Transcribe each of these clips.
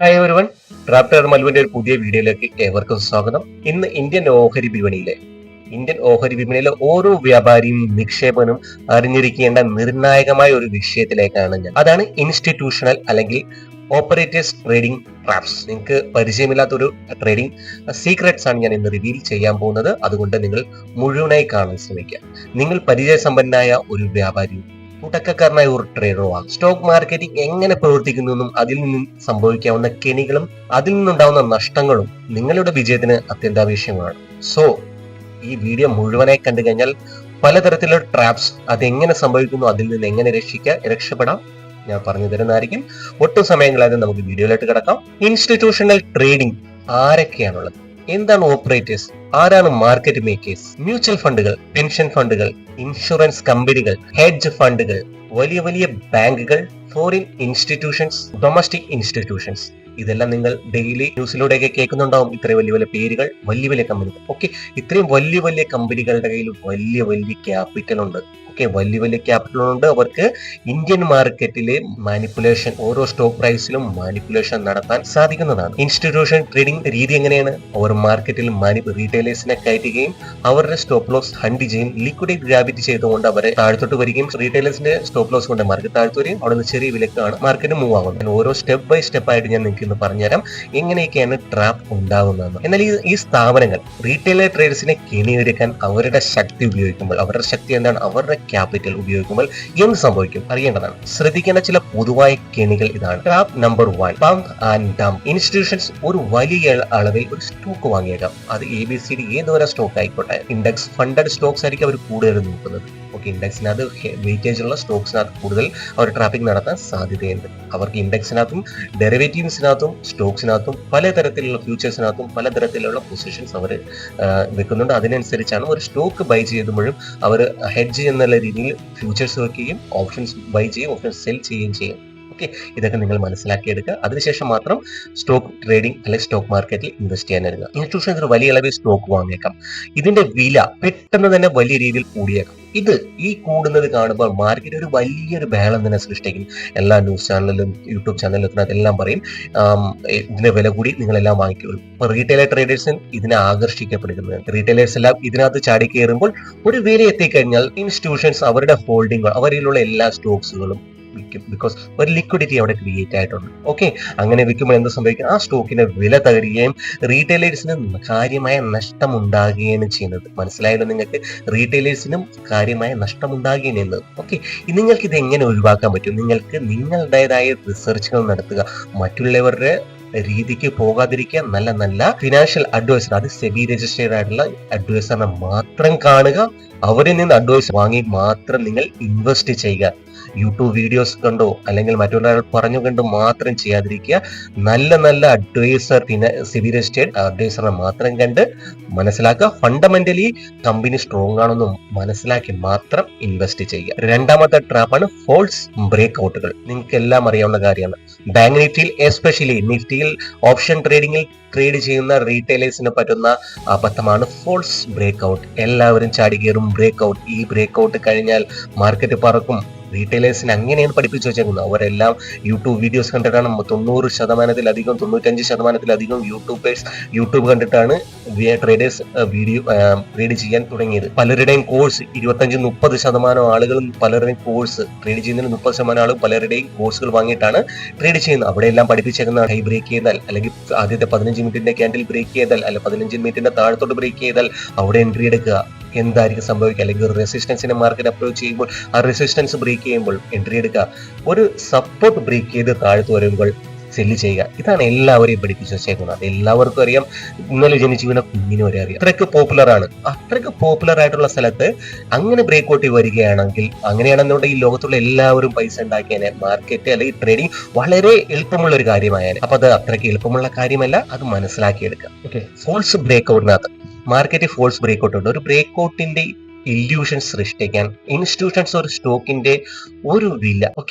Hi everyone, ട്രാപ്റ്റർ മൽവിന്റെ ഒരു പുതിയ വീഡിയോയിലേക്ക് ഏവർക്കും സ്വാഗതം. ഇന്ന് ഇന്ത്യൻ ഓഹരി വിപണിയിലെ ഓരോ വ്യാപാരിയും നിക്ഷേപകനും അറിഞ്ഞിരിക്കേണ്ട നിർണായകമായ ഒരു വിഷയത്തിലേക്കാണ് ഞാൻ. അതാണ് ഇൻസ്റ്റിറ്റ്യൂഷണൽ അല്ലെങ്കിൽ ഓപ്പറേറ്റേഴ്സ് ട്രേഡിംഗ് ട്രാപ്സ്. നിങ്ങൾക്ക് പരിചയമില്ലാത്ത ഒരു ട്രേഡിംഗ് സീക്രട്സ് ആണ് ഞാൻ ഇന്ന് റിവീൽ ചെയ്യാൻ പോകുന്നത്. അതുകൊണ്ട് നിങ്ങൾ മുഴുവനായി കാണാൻ ശ്രമിക്കുക. നിങ്ങൾ പരിചയസമ്പന്നനായ ഒരു വ്യാപാരി, തുടക്കക്കാരനായ ഒരു ട്രേഡറുമാണ്. സ്റ്റോക്ക് മാർക്കറ്റിംഗ് എങ്ങനെ പ്രവർത്തിക്കുന്നു, അതിൽ നിന്നും സംഭവിക്കാവുന്ന കെണികളും അതിൽ നിന്നുണ്ടാവുന്ന നഷ്ടങ്ങളും നിങ്ങളുടെ വിജയത്തിന് അത്യന്താപേക്ഷിതമാണ്. സോ ഈ വീഡിയോ മുഴുവനായി കണ്ടു കഴിഞ്ഞാൽ പലതരത്തിലുള്ള ട്രാപ്സ് അതെങ്ങനെ സംഭവിക്കുന്നു, അതിൽ നിന്ന് എങ്ങനെ രക്ഷപ്പെടാം ഞാൻ പറഞ്ഞു തരുന്നതായിരിക്കും. ഒട്ടും സമയങ്ങളായത് നമുക്ക് വീഡിയോയിലോട്ട് കിടക്കാം. ഇൻസ്റ്റിറ്റ്യൂഷണൽ ട്രേഡിംഗ് ആരൊക്കെയാണുള്ളത്? എന്താണ് ഓപ്പറേറ്റേഴ്സ്? ആരാണ് മാർക്കറ്റ് മേക്കേഴ്സ്? മ്യൂച്വൽ ഫണ്ടുകൾ, പെൻഷൻ ഫണ്ടുകൾ, ഇൻഷുറൻസ് കമ്പനികൾ, ഹെഡ്ജ് ഫണ്ടുകൾ, വലിയ വലിയ ബാങ്കുകൾ, ഫോറിൻ ഇൻസ്റ്റിറ്റ്യൂഷൻസ്, ഡൊമസ്റ്റിക് ഇൻസ്റ്റിറ്റ്യൂഷൻസ്. ഇതെല്ലാം നിങ്ങൾ ഡെയിലി ന്യൂസിലൂടെയൊക്കെ കേൾക്കുന്നുണ്ടാവും. ഇത്രയും വലിയ വലിയ പേരുകൾ, വലിയ വലിയ കമ്പനികൾ. ഓക്കെ, ഇത്രയും വലിയ വലിയ കമ്പനികളുടെ കയ്യിൽ വലിയ വലിയ ക്യാപിറ്റൽ ഉണ്ട്. വലിയ വലിയ ക്യാപിറ്റൽ ഉണ്ട്. അവർക്ക് ഇന്ത്യൻ മാർക്കറ്റിലെ മാനിപ്പുലേഷൻ, ഓരോ സ്റ്റോക്ക് പ്രൈസിലും മാനിപ്പുലേഷൻ നടത്താൻ സാധിക്കുന്നതാണ്. ഇൻസ്റ്റിറ്റ്യൂഷൻ ട്രേഡിംഗ് രീതി എങ്ങനെയാണ്? അവർ മാർക്കറ്റിൽ റീറ്റെയിലേഴ്സിനെ കയറ്റുകയും അവരുടെ സ്റ്റോപ്പ് ലോസ് ഹണ്ട് ചെയ്യും. ലിക്വിഡേറ്റ് ഗ്രാവിറ്റി ചെയ്തുകൊണ്ട് അവരെ താഴ്ത്തോട്ട് വരികയും റീറ്റെയിലേഴ്സിന്റെ സ്റ്റോപ്പ് ലോസ് കൊണ്ട് മാർക്കറ്റ് താഴ്ത്തു വരികയും അവിടെ നിന്ന് ചെറിയ വിലക്കാണ് മാർക്കറ്റ് മൂവ് ആകുന്നത്. ഓരോ സ്റ്റെപ്പ് ബൈ സ്റ്റെപ്പ് ആയിട്ട് ഞാൻ നിങ്ങൾക്ക് ഇന്ന് പറഞ്ഞുതരാം എങ്ങനെയൊക്കെയാണ് ട്രാപ്പ് ഉണ്ടാകുന്നത്. എന്നാൽ ഈ സ്ഥാപനങ്ങൾ റീറ്റെയിലർ ട്രേഡേഴ്സിനെ കെണിയൊരുക്കാൻ അവരുടെ ശക്തി ഉപയോഗിക്കുമ്പോൾ, അവരുടെ ശക്തി എന്താണ്? അവരുടെ ക്യാപിറ്റൽ ഉപയോഗിക്കുമ്പോൾ എന്ത് സംഭവിക്കും അറിയേണ്ടതാണ്. ശ്രദ്ധിക്കേണ്ട ചില പൊതുവായ കെണികൾ ഇതാണ്. Trap number 1, pump and dump. Institutions ഒരു വലിയ അളവിൽ ഒരു സ്റ്റോക്ക് വാങ്ങിയേക്കാം. അത് ABCD ഏതുവരെ സ്റ്റോക്ക് ആയിക്കോട്ടെ. ഇൻഡെക്സ് ഫണ്ടഡ് സ്റ്റോക്സ് ആയിരിക്കും അവർ കൂടുതൽ നോക്കുന്നത്. ഇൻഡെക്സിനകത്ത് വെയിറ്റേജ് ഉള്ള സ്റ്റോക്സിനകത്ത് കൂടുതൽ അവർ ട്രാഫിക് നടത്താൻ സാധ്യതയുണ്ട്. അവർക്ക് ഇൻഡെക്സിനകത്തും ഡെറിവേറ്റീവ്സിനകത്തും സ്റ്റോക്സിനകത്തും പലതരത്തിലുള്ള ഫ്യൂച്ചേഴ്സിനകത്തും പലതരത്തിലുള്ള പൊസിഷൻസ് അവർ വെക്കുന്നുണ്ട്. അതിനനുസരിച്ചാണ് ഒരു സ്റ്റോക്ക് ബൈ ചെയ്യുമ്പോഴും അവർ ഹെഡ്ജ് എന്നുള്ള രീതിയിൽ ഫ്യൂച്ചേഴ്സ് വെക്കുകയും ഓപ്ഷൻസ് ബൈ ചെയ്യും, ഓപ്ഷൻസ് സെൽ ചെയ്യുകയും ചെയ്യും. ഇതൊക്കെ നിങ്ങൾ മനസ്സിലാക്കിയെടുക്കുക. അതിനുശേഷം മാത്രം സ്റ്റോക്ക് ട്രേഡിംഗ് അല്ലെങ്കിൽ സ്റ്റോക്ക് മാർക്കറ്റിൽ ഇൻവെസ്റ്റ് ചെയ്യാൻ വരുക. ഇൻസ്റ്റിറ്റ്യൂഷൻസ് ഒരു വലിയ അളവിൽ സ്റ്റോക്ക് വാങ്ങിയേക്കാം. ഇതിന്റെ വില പെട്ടെന്ന് തന്നെ വലിയ രീതിയിൽ കൂടിയേക്കാം. ഈ കൂടുന്നത് കാണുമ്പോൾ മാർക്കറ്റ് ഒരു വലിയൊരു ബഹളം തന്നെ സൃഷ്ടിക്കും. എല്ലാ ന്യൂസ് ചാനലിലും യൂട്യൂബ് ചാനലിലും അതെല്ലാം പറയും ഇതിന്റെ വില കൂടി നിങ്ങളെല്ലാം വാങ്ങിക്കുള്ളൂ. ഇപ്പൊ റീറ്റെയിലർ ട്രേഡേഴ്സിന് ഇതിനെ ആകർഷിക്കപ്പെടുന്നത്. റീറ്റെയിലേഴ്സ് എല്ലാം ഇതിനകത്ത് ചാടി കയറുമ്പോൾ ഒരു വില എത്തിക്കഴിഞ്ഞാൽ ഇൻസ്റ്റിറ്റ്യൂഷൻസ് അവരുടെ ഹോൾഡിംഗ്, അവരിലുള്ള എല്ലാ സ്റ്റോക്സുകളും വിൽക്കും. ബിക്കോസ് ഒരു ലിക്വിഡിറ്റി അവിടെ ക്രിയേറ്റ് ആയിട്ടുണ്ട്. അങ്ങനെ വിൽക്കുമ്പോൾ എന്ത് സംഭവിക്കും? ആ സ്റ്റോക്കിന്റെ വില തകരുകയും റീറ്റെയിലേഴ്സിന് കാര്യമായ നഷ്ടം ഉണ്ടാകുകയാണ് ചെയ്യുന്നത്. മനസ്സിലായല്ലോ നിങ്ങൾക്ക്? റീറ്റെയിലേഴ്സിനും കാര്യമായ നഷ്ടം ഉണ്ടാകുകയാണ് ചെയ്യുന്നത്. നിങ്ങൾക്ക് ഇത് എങ്ങനെ ഒഴിവാക്കാൻ പറ്റും? നിങ്ങൾക്ക് നിങ്ങളുടേതായ റിസർച്ചുകൾ നടത്തുക, മറ്റുള്ളവരുടെ രീതിക്ക് പോകാതിരിക്കുക, നല്ല നല്ല ഫിനാൻഷ്യൽ അഡ്വൈസർ, അത് സെബി രജിസ്റ്റേർഡ് ആയിട്ടുള്ള അഡ്വൈസറിനെ മാത്രം കാണുക, അവരിൽ നിന്ന് അഡ്വൈസ് വാങ്ങി മാത്രം നിങ്ങൾ ഇൻവെസ്റ്റ് ചെയ്യുക. യൂട്യൂബ് വീഡിയോസ് കണ്ടോ അല്ലെങ്കിൽ മറ്റൊരാൾ പറഞ്ഞു കണ്ടോ മാത്രം ചെയ്യാതിരിക്കുക. നല്ല നല്ല അഡ്വൈസർ, സെബി രജിസ്റ്റേർഡ് അഡ്വൈസറിനെ മാത്രം കണ്ട് മനസ്സിലാക്കുക. ഫണ്ടമെന്റലി കമ്പനി സ്ട്രോങ് ആണെന്നും മനസ്സിലാക്കി മാത്രം ഇൻവെസ്റ്റ് ചെയ്യുക. രണ്ടാമത്തെ ട്രാപ്പാണ് ഫോൾസ് ബ്രേക്ക് ഔട്ടുകൾ. നിങ്ങൾക്ക് എല്ലാം അറിയാവുന്ന കാര്യമാണ്. ബാങ്ക് നിഫ്റ്റിയിൽ, എസ്പെഷ്യലി നിഫ്റ്റിയിൽ ഓപ്ഷൻ ട്രേഡിംഗിൽ ട്രേഡ് ചെയ്യുന്ന റീറ്റെയിലേഴ്സിന് പറ്റുന്ന അബദ്ധമാണ് ഫോൾസ് ബ്രേക്ക് ഔട്ട്. എല്ലാവരും ചാടി കയറും ബ്രേക്ക് ഔട്ട്. ഈ ബ്രേക്ക് ഔട്ട് കഴിഞ്ഞാൽ മാർക്കറ്റ് പറക്കും. റീറ്റെയിലേഴ്സിനെ അങ്ങനെയാണ് പഠിപ്പിച്ചു വെച്ചേക്കുന്നത്. അവരെല്ലാം യൂട്യൂബ് വീഡിയോസ് കണ്ടിട്ടാണ് 90%-ലധികം 95%-ലധികം യൂട്യൂബ് കണ്ടിട്ടാണ് ട്രേഡേഴ്സ് ട്രേഡ് ചെയ്യാൻ തുടങ്ങിയത്. പലരുടെയും കോഴ്സ് 25-30% ആളുകളും പലരുടെയും കോഴ്സ് ട്രേഡ് ചെയ്യുന്നതിന് 30% ആളും പലരുടെയും കോഴ്സുകൾ വാങ്ങിയിട്ടാണ് ട്രേഡ് ചെയ്യുന്നത്. അവിടെ എല്ലാം പഠിപ്പിച്ചേക്കുന്ന ഹൈ ബ്രേക്ക് ചെയ്താൽ, അല്ലെങ്കിൽ ആദ്യത്തെ 15 മിനിറ്റിന്റെ ക്യാൻഡിൽ ബ്രേക്ക് ചെയ്താൽ, അല്ലെങ്കിൽ 15 മിനിറ്റിന്റെ താഴത്തോട്ട് ബ്രേക്ക് ചെയ്താൽ അവിടെ എൻട്രി എടുക്കുക. എന്തായിരിക്കും സംഭവിക്കുക? അല്ലെങ്കിൽ റെസിസ്റ്റൻസിനെ മാർക്കറ്റ് അപ്രോച്ച് ചെയ്യുമ്പോൾ ആ റെസിസ്റ്റൻസ് ബ്രേക്ക് ചെയ്യുമ്പോൾ എൻട്രി എടുക്കുക. ഒരു സപ്പോർട്ട് ബ്രേക്ക് ചെയ്ത് താഴ്ത്തു വരുമ്പോൾ സെല്ല് ചെയ്യുക. ഇതാണ് എല്ലാവരെയും പഠിപ്പിച്ചു വെച്ചേക്കുന്നത്. എല്ലാവർക്കും അറിയാം. ഇന്നലെ ജനിച്ചു വീണ കുഞ്ഞിന് വരെ അറിയാം. അത്രയ്ക്ക് പോപ്പുലർ ആണ്. അത്രയ്ക്ക് പോപ്പുലർ ആയിട്ടുള്ള സ്ഥലത്ത് അങ്ങനെ ബ്രേക്ക് ഔട്ട് വരികയാണെങ്കിൽ, അങ്ങനെയാണെന്നുണ്ടെങ്കിൽ ഈ ലോകത്തുള്ള എല്ലാവരും പൈസ ഉണ്ടാക്കിയതിനെ. മാർക്കറ്റ് അല്ലെങ്കിൽ ട്രേഡിംഗ് വളരെ എളുപ്പമുള്ള ഒരു കാര്യമായാലും. അപ്പൊ അത് അത്രയ്ക്ക് എളുപ്പമുള്ള കാര്യമല്ല, അത് മനസ്സിലാക്കിയെടുക്കുക. ഫോൾസ് ബ്രേക്ക് ഔട്ടിനകത്ത് മാർക്കറ്റ് ഫോൾസ് ബ്രേക്ക് ഔട്ട് ഉണ്ട്. ഒരു ബ്രേക്ക് ഔട്ടിന്റെ ഇല്യൂഷൻ സൃഷ്ടിക്കാൻ ഇൻസ്റ്റിറ്റ്യൂഷൻസ് ഒരു സ്റ്റോക്കിന്റെ ഒരു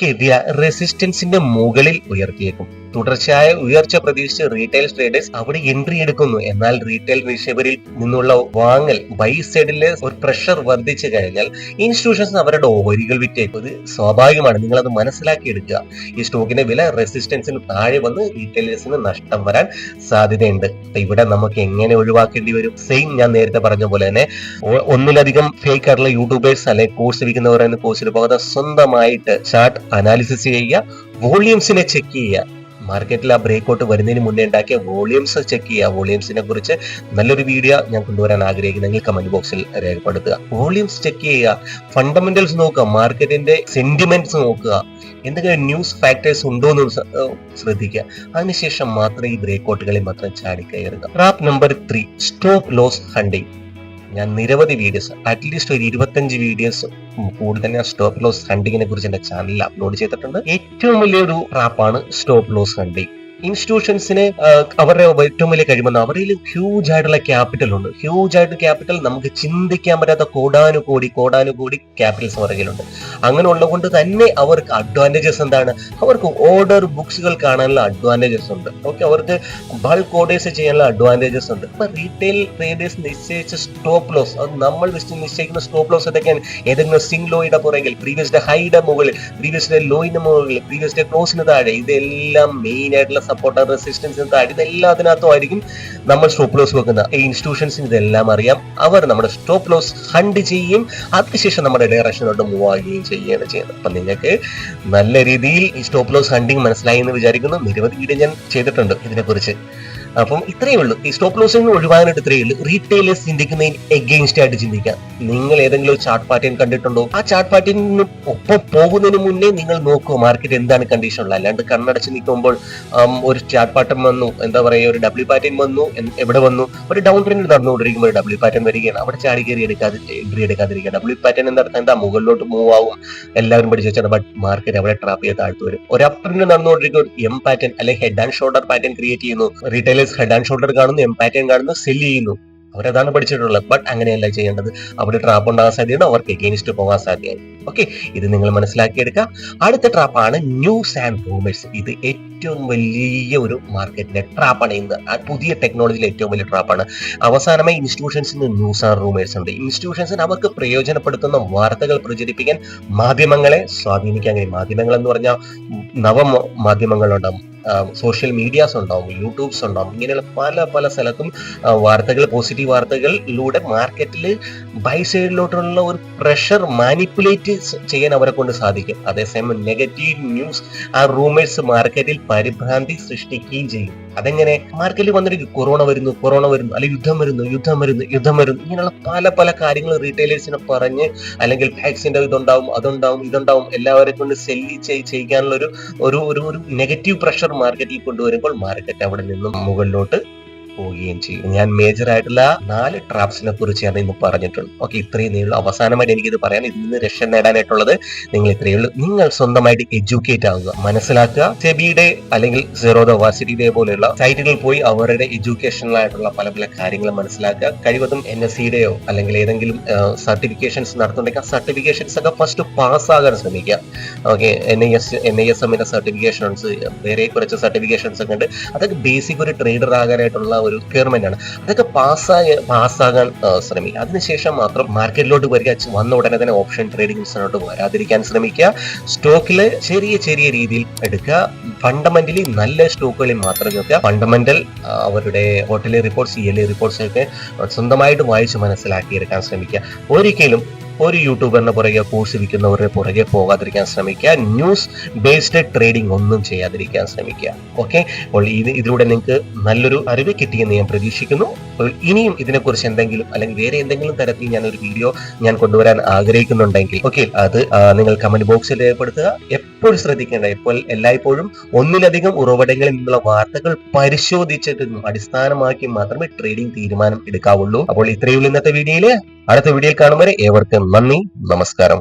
റെസിസ്റ്റൻസിന്റെ മുകളിൽ ഉയർത്തിയേക്കും. തുടർച്ചയായ ഉയർച്ച പ്രതീക്ഷിച്ച് റീറ്റെയിൽ ട്രേഡേഴ്സ് അവിടെ എൻട്രി എടുക്കുന്നു. എന്നാൽ റീറ്റെയിൽ നിക്ഷേപകരിൽ നിന്നുള്ള വാങ്ങൽ ബൈ സൈഡിലെ ഒരു പ്രഷർ വർദ്ധിച്ചു കഴിഞ്ഞാൽ ഇൻസ്റ്റിറ്റ്യൂഷൻസ് അവരുടെ ഓഹരികൾ വിറ്റേക്കും. ഇത് സ്വാഭാവികമാണ്, നിങ്ങൾ അത് മനസ്സിലാക്കിയെടുക്കുക. ഈ സ്റ്റോക്കിന്റെ വില റെസിസ്റ്റൻസിന് താഴെ വന്ന് റീറ്റെയിലേഴ്സിന് നഷ്ടം വരാൻ സാധ്യതയുണ്ട്. ഇവിടെ നമുക്ക് എങ്ങനെ ഒഴിവാക്കേണ്ടി വരും? സെയിം ഞാൻ നേരത്തെ പറഞ്ഞ പോലെ തന്നെ ഒന്നിലധികം ഫേക്ക് ആയിട്ടുള്ള യൂട്യൂബേഴ്സ് അല്ലെങ്കിൽ കോഴ്സ് വിൽക്കുന്നവർ കോഴ്സിൽ പോകാതെ സ്വന്തമായിട്ട് ചാർട്ട് അനാലിസിസ് ചെയ്യുക, വോളിയൂംസിനെ ചെക്ക് ചെയ്യുക. മാർക്കറ്റിൽ ആ ബ്രേക്ക് ഔട്ട് വരുന്നതിന് മുന്നേ ഉണ്ടാക്കിയ വോളിയൂംസ് ചെക്ക് ചെയ്യുക. വോളിയൂംസിനെ കുറിച്ച് നല്ലൊരു വീഡിയോ ഞാൻ കൊണ്ടുവരാൻ ആഗ്രഹിക്കുന്നെങ്കിൽ കമന്റ് ബോക്സിൽ രേഖപ്പെടുത്തുക. വോളിയൂംസ് ചെക്ക് ചെയ്യുക, ഫണ്ടമെന്റൽസ് നോക്കുക, മാർക്കറ്റിന്റെ സെന്റിമെന്റ്സ് നോക്കുക, എന്തെങ്കിലും ന്യൂസ് ഫാക്ടേഴ്സ് ഉണ്ടോ എന്ന് ശ്രദ്ധിക്കുക. അതിനുശേഷം മാത്രം ഈ ബ്രേക്ക് ഔട്ടുകളിൽ മാത്രം ചാടിക്കയറുക. Trap number 3, stop loss hunting. ഞാൻ നിരവധി വീഡിയോസ്, അറ്റ്ലീസ്റ്റ് ഒരു 25 വീഡിയോസ് കൂടുതൽ ഞാൻ സ്റ്റോപ്പ് ലോസ് ഹണ്ടിങ്ങിനെ കുറിച്ച് എന്റെ ചാനലിൽ അപ്ലോഡ് ചെയ്തിട്ടുണ്ട്. ഏറ്റവും വലിയൊരു ട്രാപ്പാണ് സ്റ്റോപ്പ് ലോസ് ഹണ്ടിങ്. ഇൻസ്റ്റിറ്റ്യൂഷൻസിന് അവരുടെ ഏറ്റവും വലിയ കഴിവെന്ന് അവരിൽ ഹ്യൂജ് ആയിട്ടുള്ള ക്യാപിറ്റൽ ഉണ്ട്. ഹ്യൂജ് ആയിട്ട് ക്യാപിറ്റൽ നമുക്ക് ചിന്തിക്കാൻ പറ്റാത്ത കോടാനുകോടി ക്യാപിറ്റൽസ് അവരുടെ. അങ്ങനെ ഉള്ളതുകൊണ്ട് തന്നെ അവർക്ക് അഡ്വാൻറ്റേജസ് എന്താണ്? അവർക്ക് ഓർഡർ ബുക്സുകൾ കാണാനുള്ള അഡ്വാൻറ്റേജസ് ഉണ്ട്. ഓക്കെ, അവർക്ക് ബൾക്ക് ഓർഡേഴ്സ് ചെയ്യാനുള്ള അഡ്വാൻറ്റേജസ് ഉണ്ട്. ഇപ്പൊ റീറ്റെയിൽ ട്രേഡേഴ്സ് നിശ്ചയിച്ച സ്റ്റോപ്പ് ലോസ്, അത് നമ്മൾ നിശ്ചയിക്കുന്ന സ്റ്റോപ്പ് ലോസ് എന്തൊക്കെയാണ്? ഏതെങ്കിലും സിംഗ് ലോയുടെ പുറകിൽ, പ്രീവിയസ് ഡേ ഹൈയുടെ മുകളിൽ, പ്രീവിയസ് ഡേ ലോയിന്റെ മുകളിൽ, പ്രീവിയസ് ഡേ ക്ലോസിന് താഴെ, ഇതെല്ലാം മെയിൻ ആയിട്ടുള്ള സപ്പോർട്ട് റെസിസ്റ്റൻസിന് താഴെ, ഇതെല്ലാത്തിനകത്തും ആയിരിക്കും നമ്മൾ സ്റ്റോപ്പ് ലോസ് വെക്കുന്നത്. ഈ ഇൻസ്റ്റിറ്റ്യൂഷൻസിന് ഇതെല്ലാം അറിയാം. അവർ നമ്മുടെ സ്റ്റോപ്പ് ലോസ് ഹണ്ട് ചെയ്യും, അതിനുശേഷം നമ്മുടെ ഡയറക്ഷനോട്ട് മൂവ് ആവുകയും ചെയ്യുകയാണ് ചെയ്യുന്നത്. അപ്പൊ നിങ്ങൾക്ക് നല്ല രീതിയിൽ ഈ സ്റ്റോപ്പ് ലോസ് ഹണ്ടിങ് മനസ്സിലായി എന്ന് വിചാരിക്കുന്നു. നിരവധി വീഡിയോ ഞാൻ ചെയ്തിട്ടുണ്ട് ഇതിനെക്കുറിച്ച്. അപ്പം ഇത്രയേ ഉള്ളൂ. ഈ സ്റ്റോപ്പ് ലോസിന് ഒഴിവാകാനായിട്ട് ഇത്രയേ ഉള്ളൂ. റീറ്റെയിലേഴ്സ് ചിന്തിക്കുന്നതിന് എഗെയിൻസ്റ്റ് ആയിട്ട് ചിന്തിക്കാം. നിങ്ങൾ ഏതെങ്കിലും ഒരു ചാർട്ട് പാറ്റേൺ കണ്ടിട്ടുണ്ടോ? ആ ചാർട്ട് പാറ്റേണിന് ഒപ്പം പോകുന്നതിന് മുന്നേ നിങ്ങൾ നോക്കുക മാർക്കറ്റ് എന്താണ് കണ്ടീഷൻ ഉള്ളത്. അല്ലാണ്ട് കണ്ണടച്ച് നിൽക്കുമ്പോൾ ഒരു ചാർട്ട് പാറ്റേൺ വന്നു, എന്താ പറയുക, ഒരു ഡബ്ല്യു പാറ്റേൺ വന്നു, എവിടെ വന്നു, ഒരു ഡൗൺ ട്രെൻഡ് നടന്നുകൊണ്ടിരിക്കുമ്പോൾ ഒരു ഡബ്ല്യു പാറ്റേൺ വരികയാണ്, അവിടെ ചാടി കയറി എൻട്രി എടുക്കാതിരിക്കുക. ഡബ്ല്യു പാറ്റേൺ എന്താ മുകളിലോട്ട് മൂവ് ആവും, എല്ലാവരും പഠിച്ചു വെച്ചാൽ, ബട്ട് മാർക്കറ്റ് അവിടെ ട്രാപ്പ് ചെയ്ത് താഴ്ത്തു വരും. ഒരു അപ് ട്രെൻഡ് നടന്നുകൊണ്ടിരിക്കുന്ന ഒരു എം പാറ്റേൺ അല്ലെങ്കിൽ head and shoulder pattern create ചെയ്യുന്നു. റീറ്റെയിലേഴ്സ് ഹെഡ് ആൻഡ് ഷോൾഡർ കാണുന്നു, എം പാറ്റേൺ കാണുന്നു, സെല് ചെയ്യുന്നു. അവരതാണ് പഠിച്ചിട്ടുള്ളത്. ബട്ട് അങ്ങനെയല്ല ചെയ്യേണ്ടത്. അവിടെ ട്രാപ്പ് ഉണ്ടാകാൻ സാധ്യതയുണ്ട്, അവർക്ക് എഗെയിൻസ്റ്റ് പോകാൻ സാധ്യതയാണ്. ഓക്കെ, ഇത് നിങ്ങൾ മനസ്സിലാക്കിയെടുക്കുക. അടുത്ത ട്രാപ്പാണ് ന്യൂസ് ആൻഡ് റൂമേഴ്സ്. ഇത് ഏറ്റവും വലിയ ഒരു മാർക്കറ്റിന്റെ ട്രാപ്പാണ്. ഇന്ന് പുതിയ ടെക്നോളജിയിലെ ഏറ്റവും വലിയ ട്രാപ്പാണ്. അവസാനമായി ഇൻസ്റ്റിറ്റ്യൂഷൻസിന് ന്യൂസ് ആൻഡ് റൂമേഴ്സ് ഉണ്ട്. ഇൻസ്റ്റിറ്റ്യൂഷൻസിന് അവർക്ക് പ്രയോജനപ്പെടുത്തുന്ന വാർത്തകൾ പ്രചരിപ്പിക്കാൻ മാധ്യമങ്ങളെ സ്വാധീനിക്കാൻ കഴിയും. മാധ്യമങ്ങൾ എന്ന് പറഞ്ഞാൽ നവമാധ്യമങ്ങളുണ്ടാവും, സോഷ്യൽ മീഡിയാസ് ഉണ്ടാവും, യൂട്യൂബ്സ് ഉണ്ടാവും. ഇങ്ങനെയുള്ള പല സ്ഥലത്തും വാർത്തകൾ, പോസിറ്റീവ് വാർത്തകളിലൂടെ മാർക്കറ്റിൽ ബൈ സൈഡിലോട്ടുള്ള ഒരു പ്രഷർ മാനിപ്പുലേറ്റ് ചെയ്യാൻ അവരെ കൊണ്ട് സാധിക്കും. അതേസമയം നെഗറ്റീവ് ന്യൂസ് ആ റൂമേഴ്സ് മാർക്കറ്റിൽ പരിഭ്രാന്തി സൃഷ്ടിക്കുകയും ചെയ്യും. അതെങ്ങനെ? മാർക്കറ്റിൽ വന്നിട്ട് കൊറോണ വരുന്നു, അല്ലെങ്കിൽ യുദ്ധം വരുന്നു, ഇങ്ങനെയുള്ള പല കാര്യങ്ങൾ റീറ്റെയിലേഴ്സിനെ പറഞ്ഞ്, അല്ലെങ്കിൽ വാക്സിന്റെ ഇതുണ്ടാവും എല്ലാവരെ കൊണ്ട് സെല്ല് ചെയ്യിക്കാനുള്ള ഒരു നെഗറ്റീവ് പ്രഷർ മാർക്കറ്റിൽ കൊണ്ടുവരുമ്പോൾ മാർക്കറ്റ് അവിടെ നിന്നും മുകളിലോട്ട് പോവുകയും ചെയ്യും. ഞാൻ മേജർ ആയിട്ടുള്ള 4 ട്രാപ്സിനെ കുറിച്ചാണ് ഇന്ന് പറഞ്ഞിട്ടുള്ളത്. ഓക്കെ, ഇത്രയും നീളൂ. അവസാനമായിട്ട് എനിക്കിത് പറയാൻ, ഇതിൽ നിന്ന് രക്ഷ നേടാനായിട്ടുള്ളത് നിങ്ങൾ ഇത്രയേ ഉള്ളൂ. നിങ്ങൾ സ്വന്തമായിട്ട് എഡ്യൂക്കേറ്റ് ആവുക, മനസ്സിലാക്കുക. സെബിയുടെ അല്ലെങ്കിൽ സീറോ ദ വാർസിറ്റിയുടെ പോലെയുള്ള സൈറ്റുകളിൽ പോയി അവരുടെ എഡ്യൂക്കേഷണൽ ആയിട്ടുള്ള പല കാര്യങ്ങൾ മനസ്സിലാക്കുക. കഴിവതും NSEയുടെയോ അല്ലെങ്കിൽ ഏതെങ്കിലും സർട്ടിഫിക്കേഷൻസ് നടത്തുന്നുണ്ടെങ്കിൽ ആ സർട്ടിഫിക്കേഷൻസ് ഒക്കെ ഫസ്റ്റ് പാസ്സാകാൻ ശ്രമിക്കുക. ഓക്കെ, NISM സർട്ടിഫിക്കേഷൻസ്, വേറെ കുറച്ച് സർട്ടിഫിക്കേഷൻസ് ഒക്കെ ഉണ്ട്. അതൊക്കെ ബേസിക് ഒരു ട്രേഡർ ആകാനായിട്ടുള്ള ഒരു റിക്വയർമെന്റ് ആണ്. അതൊക്കെ പാസ്സാകാൻ ശ്രമിക്കുക. അതിനുശേഷം മാത്രം മാർക്കറ്റിലോട്ട് വരിക. വന്ന ഉടനെ തന്നെ ഓപ്ഷൻ ട്രേഡിംഗ്സിനോട്ട് വരാതിരിക്കാൻ ശ്രമിക്കുക. സ്റ്റോക്കില് ചെറിയ രീതിയിൽ എടുക്കുക. ഫണ്ടമെന്റലി നല്ല സ്റ്റോക്കുകളിൽ മാത്രം നോക്കുക. ഫണ്ടമെന്റൽ അവരുടെ ക്വാർട്ടർലി റിപ്പോർട്ട്സ്, ഇയർലി റിപ്പോർട്ട്സ് ഒക്കെ സ്വന്തമായിട്ട് വായിച്ച് മനസ്സിലാക്കിയെടുക്കാൻ ശ്രമിക്കുക. ഒരിക്കലും ഒരു യൂട്യൂബറിന്റെ പുറകെ, കോഴ്സ് വിൽക്കുന്നവരുടെ പുറകെ പോകാതിരിക്കാൻ ശ്രമിക്കുക. ന്യൂസ് ബേസ്ഡ് ട്രേഡിംഗ് ഒന്നും ചെയ്യാതിരിക്കാൻ ശ്രമിക്കുക. ഓക്കെ, അപ്പോൾ ഇതിലൂടെ നിങ്ങൾക്ക് നല്ലൊരു അറിവ് കിട്ടിയെന്ന് ഞാൻ പ്രതീക്ഷിക്കുന്നു. ഇനിയും ഇതിനെക്കുറിച്ച് എന്തെങ്കിലും അല്ലെങ്കിൽ വേറെ എന്തെങ്കിലും തരത്തിൽ ഞാനൊരു വീഡിയോ കൊണ്ടുവരാൻ ആഗ്രഹിക്കുന്നുണ്ടെങ്കിൽ അത് നിങ്ങൾ കമന്റ് ബോക്സിൽ രേഖപ്പെടുത്തുക. എപ്പോഴും ശ്രദ്ധിക്കേണ്ട, എല്ലായ്പ്പോഴും ഒന്നിലധികം ഉറവിടങ്ങളിൽ നിന്നുള്ള വാർത്തകൾ പരിശോധിച്ചിട്ട് അടിസ്ഥാനമാക്കി മാത്രമേ ട്രേഡിംഗ് തീരുമാനം എടുക്കാവുള്ളൂ. അപ്പോൾ ഇത്രയുള്ള ഇന്നത്തെ വീഡിയോയില്. അടുത്ത വീഡിയോയിൽ കാണും വരെ ഏവർക്കും നന്ദി, നമസ്കാരം.